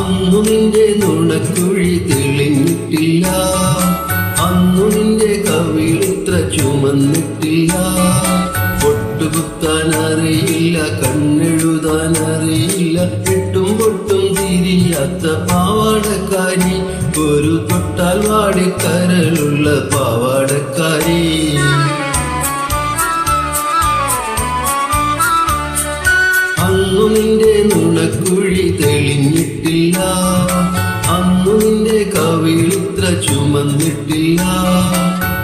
അന്നു നിന്റെ നുണക്കുഴി തെളിഞ്ഞിട്ടില്ല, അന്നു നിന്റെ കവിളിത്ര ചുമന്നിട്ടില്ല. പൊട്ടുകുത്താൻ അറിയില്ല, കണ്ണെഴുതാൻ അറിയില്ല, എട്ടും പൊട്ടും തിരിയാത്ത പാവാടക്കാരി, ഒരു തൊട്ടാൽ വാടിക്കരളുള്ള പാവാടക്കാരി. അന്നു നിന്റെ നുണക്കുഴി തെളിഞ്ഞിട്ടില്ല, അന്നു നിന്റെ കവിളിത്ര ചുമന്നിട്ടില്ല.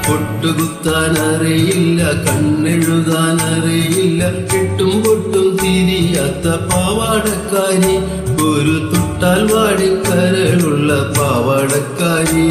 പൊട്ടുകുത്താൻ അറിയില്ല, കണ്ണെഴുതാൻ അറിയില്ല, എട്ടും പൊട്ടും തിരിയാത്ത പാവാടക്കാരി, ഒരു തൊട്ടാൽ വാടിക്കരളുള്ള പാവാടക്കാരി.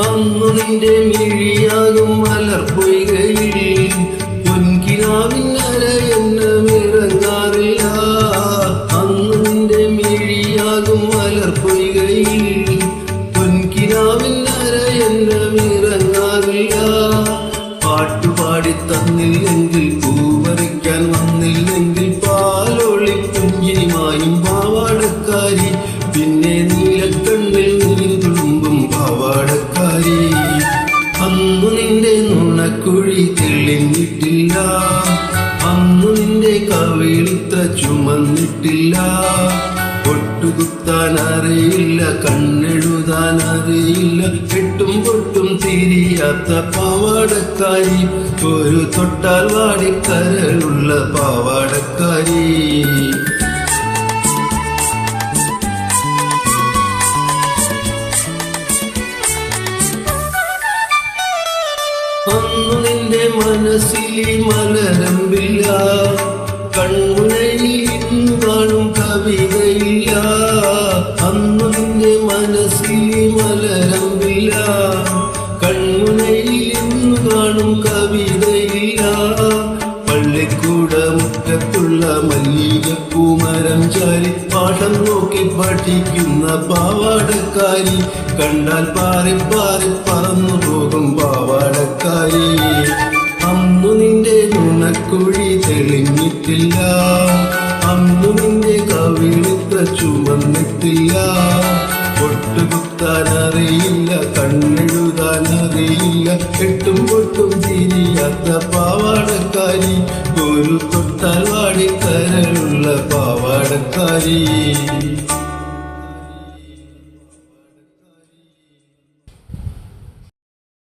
അന്നു നിന്റെ മിഴിയാകും മലർപ്പൊയ്കയിൽ പൊൻകിനാവിന്നര എണ്ണമിറങ്ങാറില്ല. അന്നു നിന്റെ മിഴിയാകും മലർപ്പൊയ്കയിൽ പൊൻകിനാവിന്നര എണ്ണമിറങ്ങാറില്ല. പാട്ടുപാടി തന്നില്ലെങ്കിൽ, പൂവറിക്കാൻ വന്നില്ലെങ്കിൽ, പാലോളി പുഞ്ചിരിമായും പാവാടക്കാരി, പിന്നെ നീലക്കണ്ണിൽ നീരു തുളുമ്പും പാവാടക്കാരി. അന്നു നിന്റെ നുണക്കുഴി തെളിഞ്ഞിട്ടില്ല, അന്നു നിന്റെ കവിളിത്ര ചുമന്നിട്ടില്ല. പൊട്ടുകുത്താൻ അറിയില്ല, കണ്ണെഴുതാൻ അറിയില്ല, എട്ടും പൊട്ടും തിരിയാത്ത പാവാടക്കാരി, ഒരു തൊട്ടാൽ വാടിക്കരളുള്ള പാവാടക്കാരി. അന്നു നിന്റെ മനസ്സിൽ മലരമ്പില്ല, കൺമുനയിൽ ഇന്നു കാണും കവിതയില്ല. അന്നു നിന്റെ മനസ്സിൽ മലരമ്പില്ല, കൺമുനയിൽ ഇന്നു കാണും കവിതയില്ല. പള്ളിക്കൂട മുറ്റത്തുള്ള മല്ലികപ്പൂമരം ചാരി, പാഠം നോക്കി പഠിക്കുന്ന പാവാടക്കാരി, കണ്ടാൽ പാറി പാറി പറന്നു പോകും പാവാടക്കാരി. അന്നു നിന്റെ നുണക്കുഴി തെളിഞ്ഞിട്ടില്ല, അന്നു നിന്റെ കവിളിത്ര ചുമന്നിട്ടില്ല. പൊട്ടുകുത്താൻ അറിയില്ല, കണ്ണെഴുതാൻ അറിയില്ല, എട്ടും പൊട്ടും തിരിയാത്ത പാവാടക്കാരി, ഒരു തൊട്ടാൽ വാടിക്കരളുള്ള പാവാടക്കാരി.